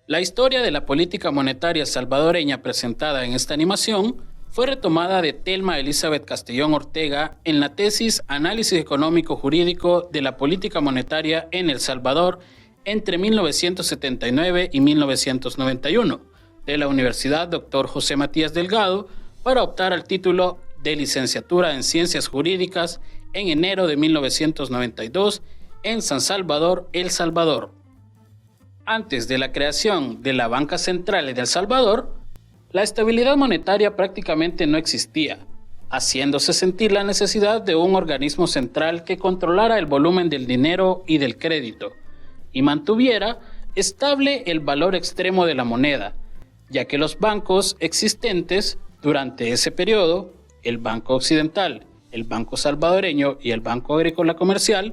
La historia de la política monetaria salvadoreña presentada en esta animación fue retomada de Thelma Elizabeth Castellón Ortega en la tesis Análisis económico-jurídico de la política monetaria en El Salvador entre 1979 y 1991 de la Universidad Dr. José Matías Delgado para optar al título de licenciatura en Ciencias Jurídicas en enero de 1992 en San Salvador, El Salvador. Antes de la creación de la Banca Central de El Salvador, la estabilidad monetaria prácticamente no existía, haciéndose sentir la necesidad de un organismo central que controlara el volumen del dinero y del crédito, y mantuviera estable el valor extremo de la moneda, ya que los bancos existentes durante ese periodo, el Banco Occidental, el Banco Salvadoreño y el Banco Agrícola Comercial,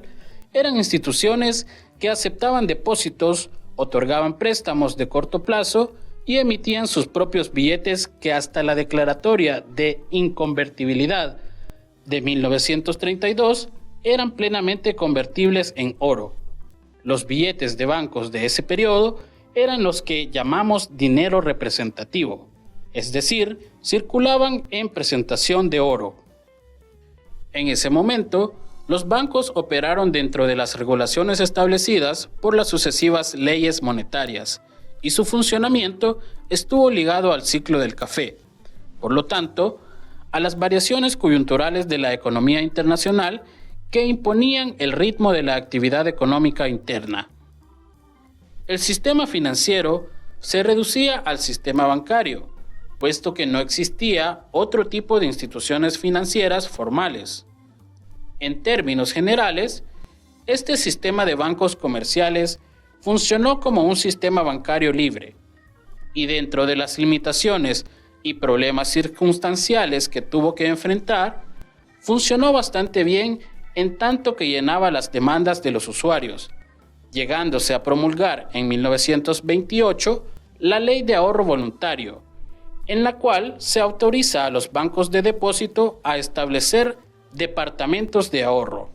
eran instituciones que aceptaban depósitos, otorgaban préstamos de corto plazo y emitían sus propios billetes que hasta la declaratoria de inconvertibilidad de 1932 eran plenamente convertibles en oro. Los billetes de bancos de ese periodo eran los que llamamos dinero representativo, es decir, circulaban en presentación de oro. En ese momento, los bancos operaron dentro de las regulaciones establecidas por las sucesivas leyes monetarias y su funcionamiento estuvo ligado al ciclo del café. Por lo tanto, a las variaciones coyunturales de la economía internacional que imponían el ritmo de la actividad económica interna. El sistema financiero se reducía al sistema bancario, puesto que no existía otro tipo de instituciones financieras formales. En términos generales, este sistema de bancos comerciales funcionó como un sistema bancario libre, y dentro de las limitaciones y problemas circunstanciales que tuvo que enfrentar, funcionó bastante bien en tanto que llenaba las demandas de los usuarios, llegándose a promulgar en 1928 la Ley de Ahorro Voluntario, en la cual se autoriza a los bancos de depósito a establecer departamentos de ahorro.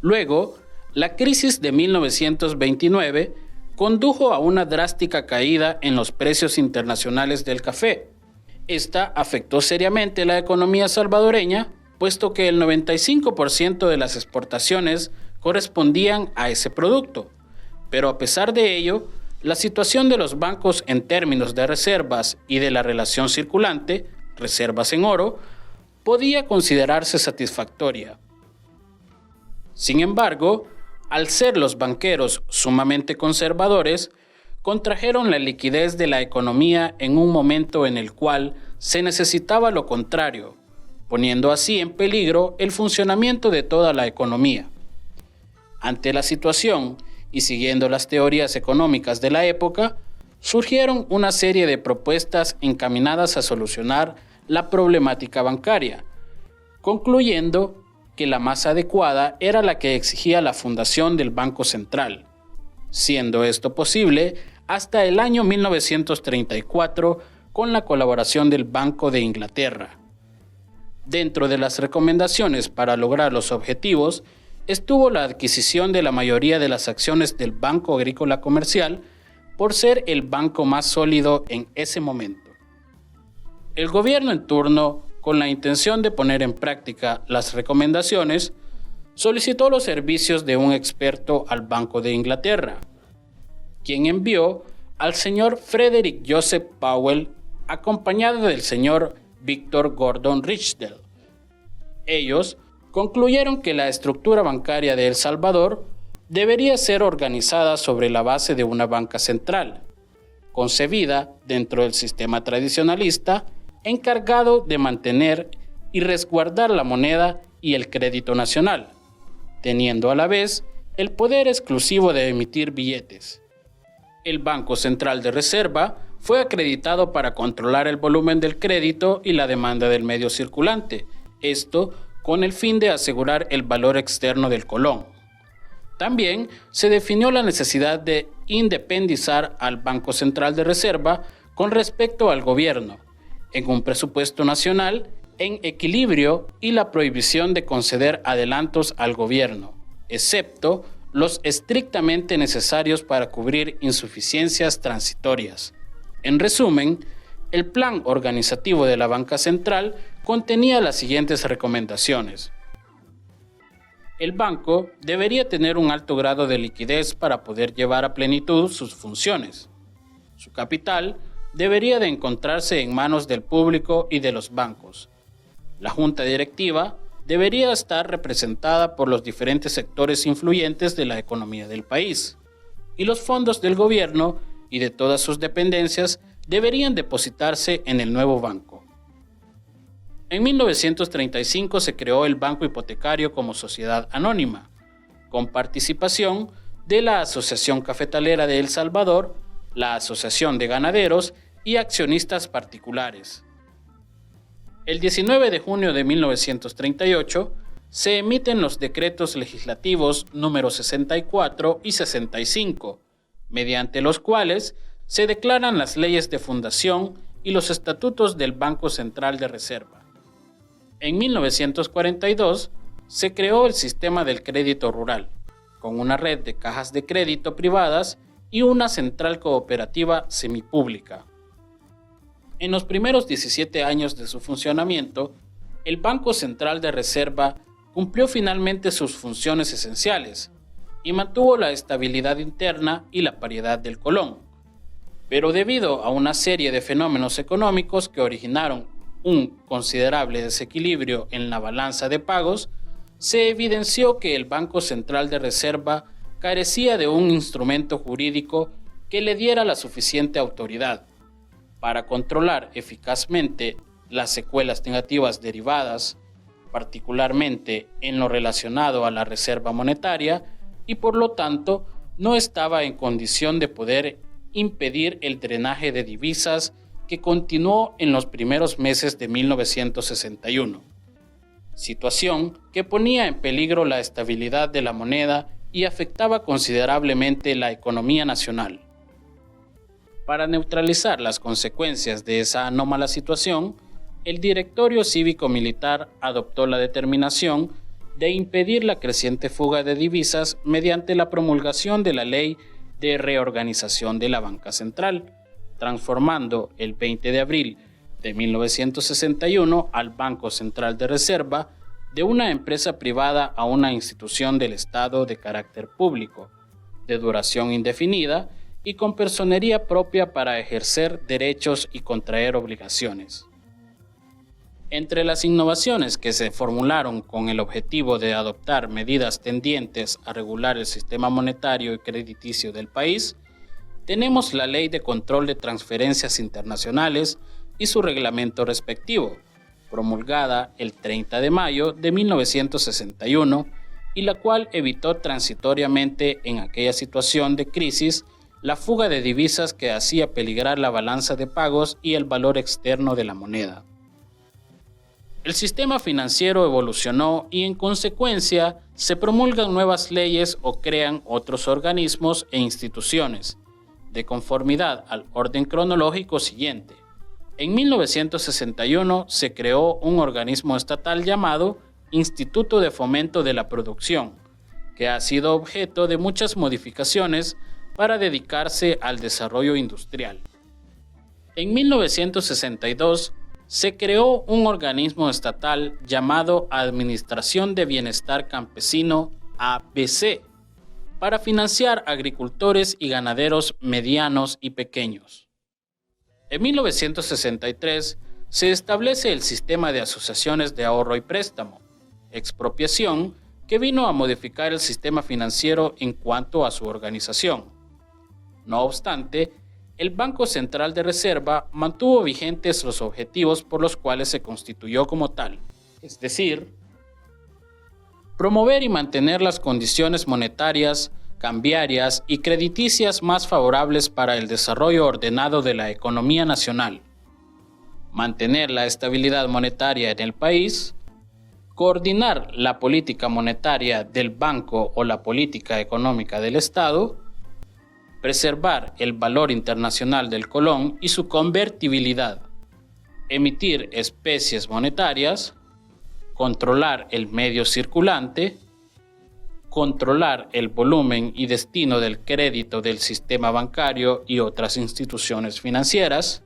Luego, la crisis de 1929 condujo a una drástica caída en los precios internacionales del café. Esta afectó seriamente la economía salvadoreña, puesto que el 95% de las exportaciones correspondían a ese producto. Pero a pesar de ello, la situación de los bancos en términos de reservas y de la relación circulante, reservas en oro, podía considerarse satisfactoria. Sin embargo, al ser los banqueros sumamente conservadores, contrajeron la liquidez de la economía en un momento en el cual se necesitaba lo contrario, poniendo así en peligro el funcionamiento de toda la economía. Ante la situación, y siguiendo las teorías económicas de la época, surgieron una serie de propuestas encaminadas a solucionar la problemática bancaria, concluyendo que la más adecuada era la que exigía la fundación del Banco Central, siendo esto posible hasta el año 1934 con la colaboración del Banco de Inglaterra. Dentro de las recomendaciones para lograr los objetivos estuvo la adquisición de la mayoría de las acciones del Banco Agrícola Comercial por ser el banco más sólido en ese momento. El gobierno en turno, con la intención de poner en práctica las recomendaciones, solicitó los servicios de un experto al Banco de Inglaterra, quien envió al señor Frederick Joseph Powell acompañado del señor Victor Gordon Richdell. Ellos concluyeron que la estructura bancaria de El Salvador debería ser organizada sobre la base de una banca central, concebida dentro del sistema tradicionalista, encargado de mantener y resguardar la moneda y el crédito nacional, teniendo a la vez el poder exclusivo de emitir billetes. El Banco Central de Reserva fue acreditado para controlar el volumen del crédito y la demanda del medio circulante, esto con el fin de asegurar el valor externo del colón. También se definió la necesidad de independizar al Banco Central de Reserva con respecto al gobierno, en un presupuesto nacional en equilibrio y la prohibición de conceder adelantos al gobierno, excepto los estrictamente necesarios para cubrir insuficiencias transitorias. En resumen, el plan organizativo de la Banca Central contenía las siguientes recomendaciones. El banco debería tener un alto grado de liquidez para poder llevar a plenitud sus funciones. Su capital debería de encontrarse en manos del público y de los bancos. La junta directiva debería estar representada por los diferentes sectores influyentes de la economía del país, y los fondos del gobierno y de todas sus dependencias deberían depositarse en el nuevo banco. En 1935 se creó el Banco Hipotecario como sociedad anónima, con participación de la Asociación Cafetalera de El Salvador, la Asociación de Ganaderos y accionistas particulares. El 19 de junio de 1938 se emiten los decretos legislativos número 64 y 65, mediante los cuales se declaran las leyes de fundación y los estatutos del Banco Central de Reserva. En 1942 se creó el sistema del crédito rural, con una red de cajas de crédito privadas y una central cooperativa semipública. En los primeros 17 años de su funcionamiento, el Banco Central de Reserva cumplió finalmente sus funciones esenciales y mantuvo la estabilidad interna y la paridad del colón. Pero debido a una serie de fenómenos económicos que originaron un considerable desequilibrio en la balanza de pagos, se evidenció que el Banco Central de Reserva carecía de un instrumento jurídico que le diera la suficiente autoridad para controlar eficazmente las secuelas negativas derivadas, particularmente en lo relacionado a la reserva monetaria, y por lo tanto no estaba en condición de poder impedir el drenaje de divisas que continuó en los primeros meses de 1961, situación que ponía en peligro la estabilidad de la moneda y afectaba considerablemente la economía nacional. Para neutralizar las consecuencias de esa anómala situación, el Directorio Cívico-Militar adoptó la determinación de impedir la creciente fuga de divisas mediante la promulgación de la Ley de Reorganización de la Banca Central, transformando el 20 de abril de 1961 al Banco Central de Reserva de una empresa privada a una institución del Estado de carácter público, de duración indefinida y con personería propia para ejercer derechos y contraer obligaciones. Entre las innovaciones que se formularon con el objetivo de adoptar medidas tendientes a regular el sistema monetario y crediticio del país, tenemos la Ley de Control de Transferencias Internacionales y su reglamento respectivo, promulgada el 30 de mayo de 1961, y la cual evitó transitoriamente en aquella situación de crisis la fuga de divisas que hacía peligrar la balanza de pagos y el valor externo de la moneda. El sistema financiero evolucionó y en consecuencia se promulgan nuevas leyes o crean otros organismos e instituciones, de conformidad al orden cronológico siguiente. En 1961 se creó un organismo estatal llamado Instituto de Fomento de la Producción, que ha sido objeto de muchas modificaciones para dedicarse al desarrollo industrial. En 1962 se creó un organismo estatal llamado Administración de Bienestar Campesino, ABC, para financiar agricultores y ganaderos medianos y pequeños. En 1963 se establece el sistema de asociaciones de ahorro y préstamo, expropiación, que vino a modificar el sistema financiero en cuanto a su organización. No obstante, el Banco Central de Reserva mantuvo vigentes los objetivos por los cuales se constituyó como tal, es decir, promover y mantener las condiciones monetarias, cambiarias y crediticias más favorables para el desarrollo ordenado de la economía nacional, mantener la estabilidad monetaria en el país, coordinar la política monetaria del banco o la política económica del Estado, preservar el valor internacional del colón y su convertibilidad, emitir especies monetarias, controlar el medio circulante, controlar el volumen y destino del crédito del sistema bancario y otras instituciones financieras,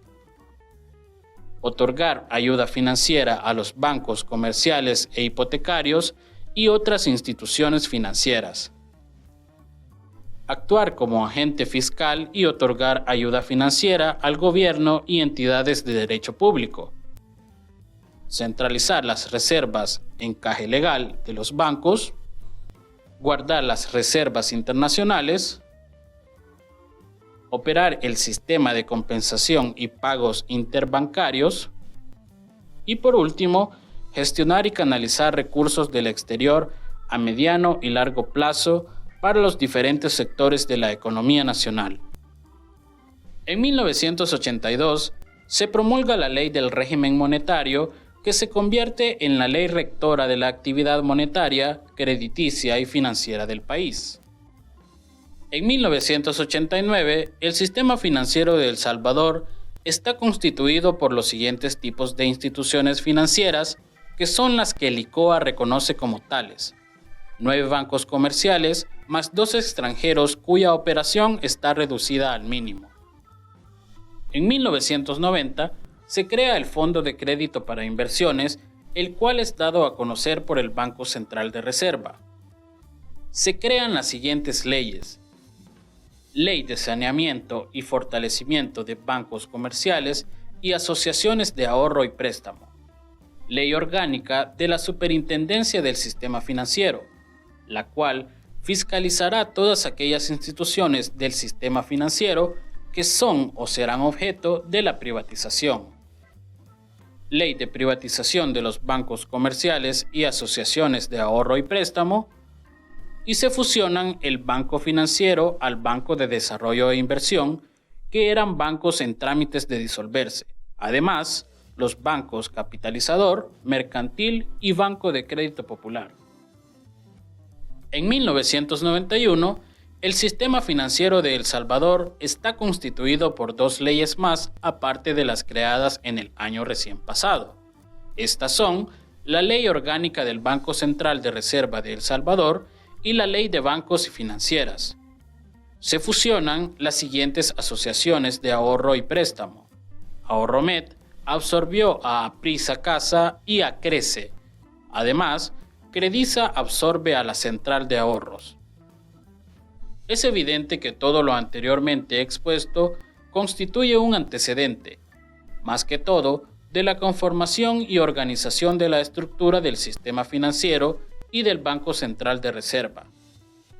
otorgar ayuda financiera a los bancos comerciales e hipotecarios y otras instituciones financieras, actuar como agente fiscal y otorgar ayuda financiera al gobierno y entidades de derecho público, centralizar las reservas en caja legal de los bancos, guardar las reservas internacionales, operar el sistema de compensación y pagos interbancarios y, por último, gestionar y canalizar recursos del exterior a mediano y largo plazo para los diferentes sectores de la economía nacional. En 1982 se promulga la Ley del Régimen Monetario, que se convierte en la ley rectora de la actividad monetaria, crediticia y financiera del país. En 1989, el sistema financiero de El Salvador está constituido por los siguientes tipos de instituciones financieras, que son las que el ICOA reconoce como tales: 9 bancos comerciales, más 2 extranjeros cuya operación está reducida al mínimo. En 1990, se crea el Fondo de Crédito para Inversiones, el cual es dado a conocer por el Banco Central de Reserva. Se crean las siguientes leyes: Ley de Saneamiento y Fortalecimiento de Bancos Comerciales y Asociaciones de Ahorro y Préstamo. Ley Orgánica de la Superintendencia del Sistema Financiero, la cual fiscalizará todas aquellas instituciones del sistema financiero que son o serán objeto de la privatización. Ley de Privatización de los Bancos Comerciales y Asociaciones de Ahorro y Préstamo, y se fusionan el Banco Financiero al Banco de Desarrollo e Inversión, que eran bancos en trámites de disolverse. Además, los bancos Capitalizador, Mercantil y Banco de Crédito Popular. En 1991, el sistema financiero de El Salvador está constituido por 2 leyes más, aparte de las creadas en el año recién pasado. Estas son la Ley Orgánica del Banco Central de Reserva de El Salvador y la Ley de Bancos y Financieras. Se fusionan las siguientes asociaciones de ahorro y préstamo. Ahorromet absorbió a Aprisa Casa y a Crece. Además, Crediza absorbe a la Central de Ahorros. Es evidente que todo lo anteriormente expuesto constituye un antecedente, más que todo, de la conformación y organización de la estructura del sistema financiero y del Banco Central de Reserva.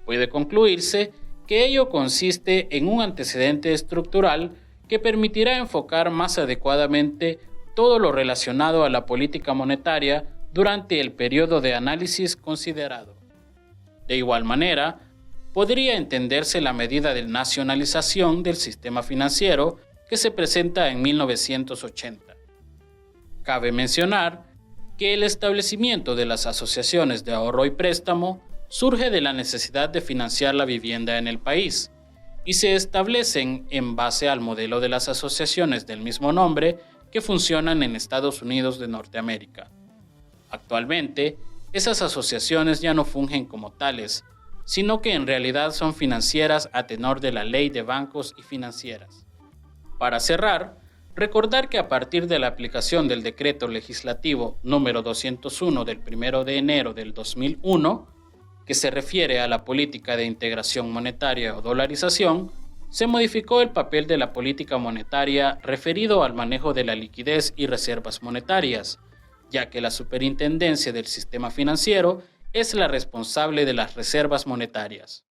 Puede concluirse que ello consiste en un antecedente estructural que permitirá enfocar más adecuadamente todo lo relacionado a la política monetaria durante el periodo de análisis considerado. De igual manera, podría entenderse la medida de nacionalización del sistema financiero que se presenta en 1980. Cabe mencionar que el establecimiento de las asociaciones de ahorro y préstamo surge de la necesidad de financiar la vivienda en el país y se establecen en base al modelo de las asociaciones del mismo nombre que funcionan en Estados Unidos de Norteamérica. Actualmente, esas asociaciones ya no fungen como tales, sino que en realidad son financieras a tenor de la Ley de Bancos y Financieras. Para cerrar, recordar que a partir de la aplicación del Decreto Legislativo número 201 del 1 de enero del 2001, que se refiere a la política de integración monetaria o dolarización, se modificó el papel de la política monetaria referido al manejo de la liquidez y reservas monetarias, ya que la superintendencia del sistema financiero es la responsable de las reservas monetarias.